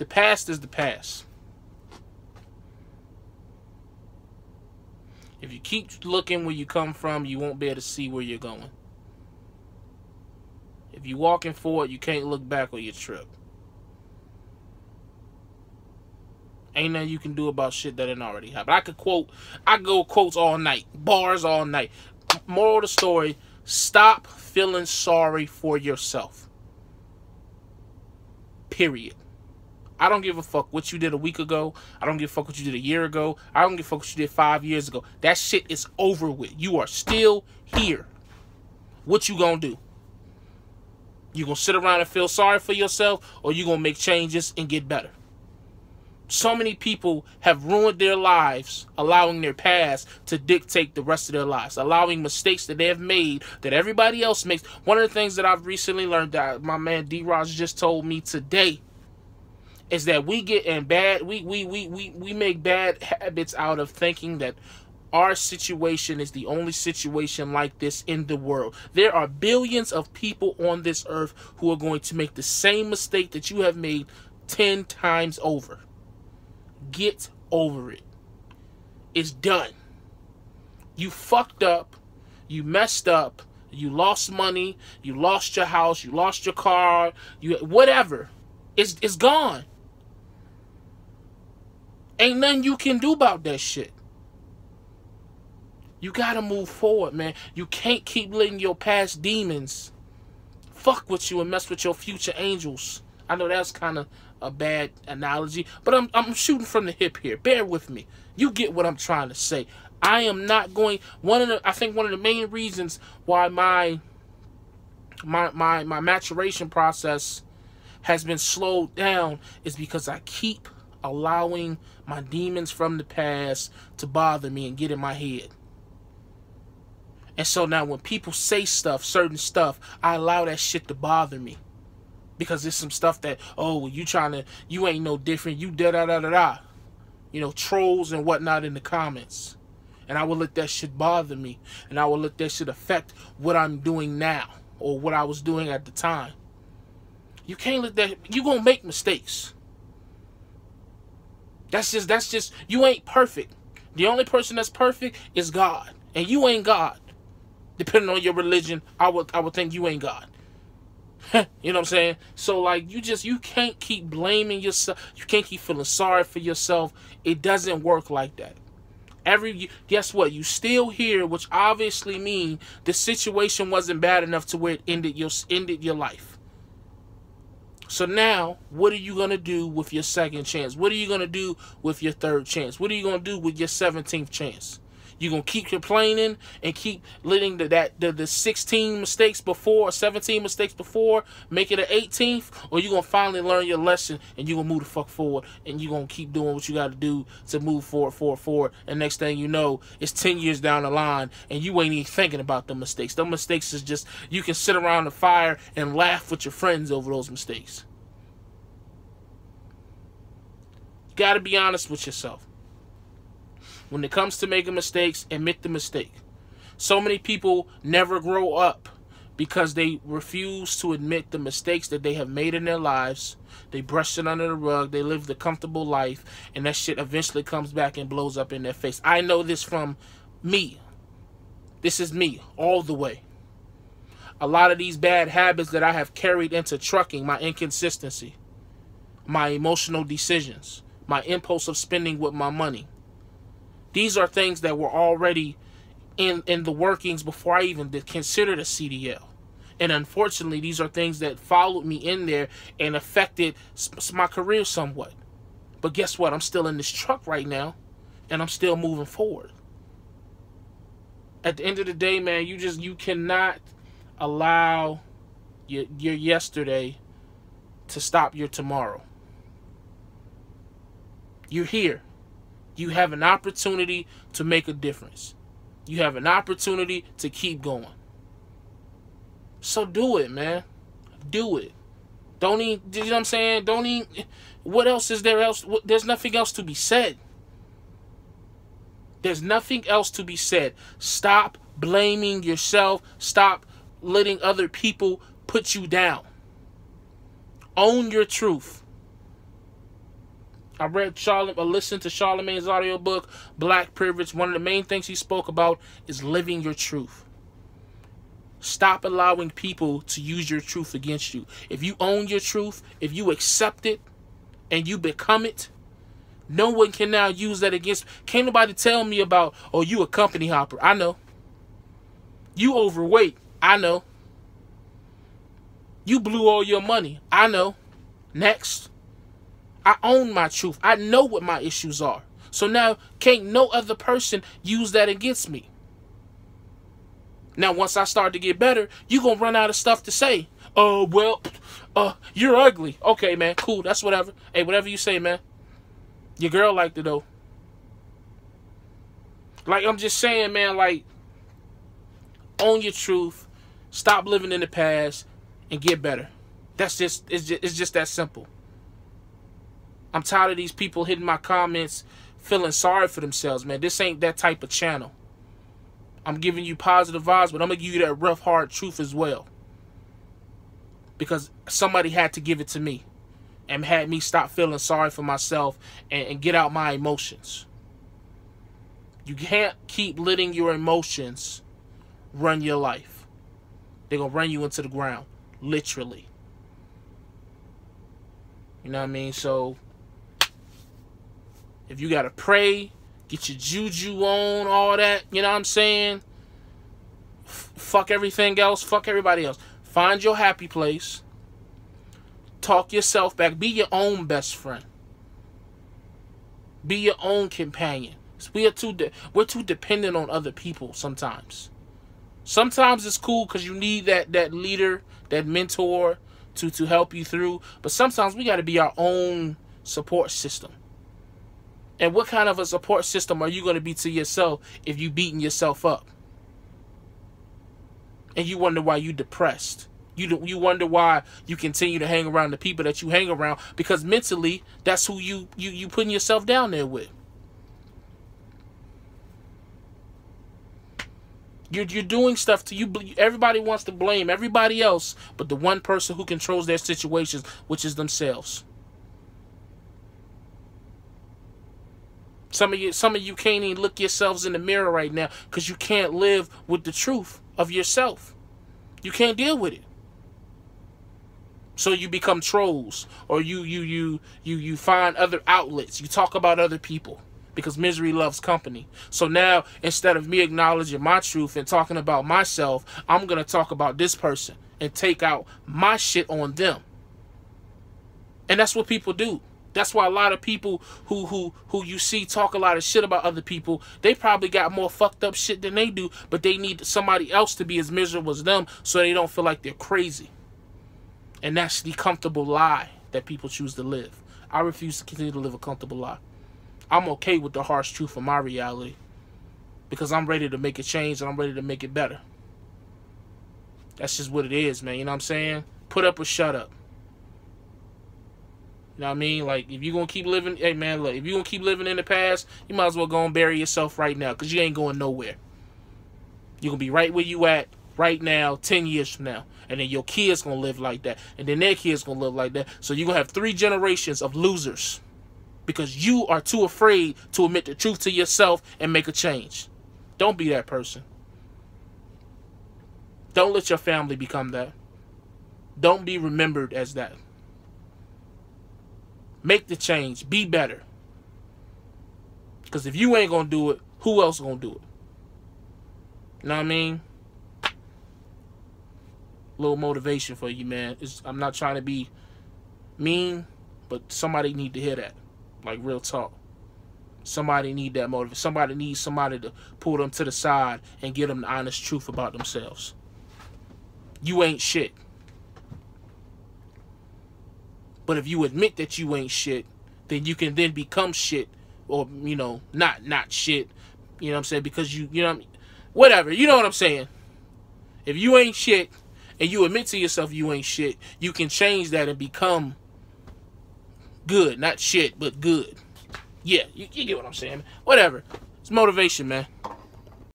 The past is the past. If you keep looking where you come from, you won't be able to see where you're going. If you're walking forward, you can't look back on your trip. Ain't nothing you can do about shit that didn't already happen. I go quotes all night. Bars all night. Moral of the story, stop feeling sorry for yourself. Period. I don't give a fuck what you did a week ago. I don't give a fuck what you did a year ago. I don't give a fuck what you did 5 years ago. That shit is over with. You are still here. What you gonna do? You gonna sit around and feel sorry for yourself, or you gonna make changes and get better? So many people have ruined their lives, allowing their past to dictate the rest of their lives, allowing mistakes that they have made that everybody else makes. One of the things that I've recently learned, that my man D-Roz just told me today, is that we get in bad, we make bad habits out of thinking that our situation is the only situation like this in the world. There are billions of people on this earth who are going to make the same mistake that you have made 10 times over. Get over it. It's done. You fucked up. You messed up. You lost money. You lost your house. You lost your car. Whatever. It's gone. Ain't nothing you can do about that shit. You gotta move forward, man. You can't keep letting your past demons fuck with you and mess with your future angels. I know that's kind of a bad analogy, but I'm shooting from the hip here. Bear with me. You get what I'm trying to say. I am not going. I think one of the main reasons why my maturation process has been slowed down is because I keep allowing my demons from the past to bother me and get in my head. And so now when people say stuff, certain stuff, I allow that shit to bother me. Because there's some stuff that, oh, you ain't no different, you da-da-da-da-da. You know, trolls and whatnot in the comments. And I will let that shit bother me. And I will let that shit affect what I'm doing now. Or what I was doing at the time. You can't let that, you gonna make mistakes. That's just, you ain't perfect. The only person that's perfect is God. And you ain't God. Depending on your religion, I would think you ain't God. You know what I'm saying? So like you can't keep blaming yourself. You can't keep feeling sorry for yourself. It doesn't work like that. Guess what? You still here, which obviously means the situation wasn't bad enough to where it ended your life. So now, what are you going to do with your second chance? What are you going to do with your third chance? What are you going to do with your 17th chance? You going to keep complaining and keep letting the 16 mistakes before, 17 mistakes before, make it an 18th? Or you going to finally learn your lesson and you going to move the fuck forward and you going to keep doing what you got to do to move forward. And next thing you know, it's 10 years down the line and you ain't even thinking about the mistakes. Those mistakes is just, you can sit around the fire and laugh with your friends over those mistakes. You got to be honest with yourself. When it comes to making mistakes, admit the mistake. So many people never grow up because they refuse to admit the mistakes that they have made in their lives. They brush it under the rug. They live the comfortable life. And that shit eventually comes back and blows up in their face. I know this from me. This is me all the way. A lot of these bad habits that I have carried into trucking, my inconsistency, my emotional decisions, my impulsive spending with my money. These are things that were already in the workings before I even considered a CDL. And unfortunately, these are things that followed me in there and affected my career somewhat. But guess what? I'm still in this truck right now, and I'm still moving forward. At the end of the day, man, you cannot allow your yesterday to stop your tomorrow. You're here. You have an opportunity to make a difference. You have an opportunity to keep going. So do it, man. Do it. Don't even, you know what I'm saying? Don't even, what else is there else? There's nothing else to be said. There's nothing else to be said. Stop blaming yourself. Stop letting other people put you down. Own your truth. I listened to Charlamagne's audiobook, Black Privilege. One of the main things he spoke about is living your truth. Stop allowing people to use your truth against you. If you own your truth, if you accept it, and you become it, no one can now use that against. Can't nobody tell me about, oh, you a company hopper. I know. You overweight. I know. You blew all your money. I know. Next. I own my truth. I know what my issues are. So now can't no other person use that against me. Now once I start to get better, you gonna run out of stuff to say. Well, you're ugly. Okay, man, cool. That's whatever. Hey, whatever you say, man. Your girl liked it though. Like, I'm just saying, man, like, own your truth, stop living in the past, and get better. It's just that simple. I'm tired of these people hitting my comments feeling sorry for themselves, man. This ain't that type of channel. I'm giving you positive vibes, but I'm going to give you that rough, hard truth as well. Because somebody had to give it to me and had me stop feeling sorry for myself and get out my emotions. You can't keep letting your emotions run your life. They're going to run you into the ground. Literally. You know what I mean? So, if you got to pray, get your juju on, all that, you know what I'm saying? Fuck everything else. Fuck everybody else. Find your happy place. Talk yourself back. Be your own best friend. Be your own companion. We're too dependent on other people sometimes. Sometimes it's cool because you need that leader, that mentor to help you through. But sometimes we got to be our own support system. And what kind of a support system are you going to be to yourself if you beating yourself up? And you wonder why you depressed. You wonder why you continue to hang around the people that you hang around, because mentally that's who you putting yourself down there with. You're doing stuff to you. Everybody wants to blame everybody else, but the one person who controls their situations, which is themselves. Some of you can't even look yourselves in the mirror right now because you can't live with the truth of yourself. You can't deal with it. So you become trolls, or you find other outlets. You talk about other people because misery loves company. So now, instead of me acknowledging my truth and talking about myself, I'm going to talk about this person and take out my shit on them. And that's what people do. That's why a lot of people who you see talk a lot of shit about other people, they probably got more fucked up shit than they do, but they need somebody else to be as miserable as them so they don't feel like they're crazy. And that's the comfortable lie that people choose to live. I refuse to continue to live a comfortable lie. I'm okay with the harsh truth of my reality because I'm ready to make a change and I'm ready to make it better. That's just what it is, man. You know what I'm saying? Put up or shut up. You know what I mean? Like, if you're going to keep living, hey, man, look, if you're going to keep living in the past, you might as well go and bury yourself right now because you ain't going nowhere. You're going to be right where you at right now, 10 years from now. And then your kids going to live like that. And then their kids going to live like that. So you're going to have 3 generations of losers because you are too afraid to admit the truth to yourself and make a change. Don't be that person. Don't let your family become that. Don't be remembered as that. Make the change. Be better. Because if you ain't going to do it, who else going to do it? You know what I mean? Little motivation for you, man. I'm not trying to be mean, but somebody need to hear that. Like, real talk. Somebody need that motivation. Somebody needs somebody to pull them to the side and give them the honest truth about themselves. You ain't shit. But if you admit that you ain't shit, then you can then become shit. Or, you know, not shit. You know what I'm saying? Because you know what I mean? Whatever. You know what I'm saying? If you ain't shit and you admit to yourself you ain't shit, you can change that and become good. Not shit, but good. Yeah, you get what I'm saying. Whatever. It's motivation, man.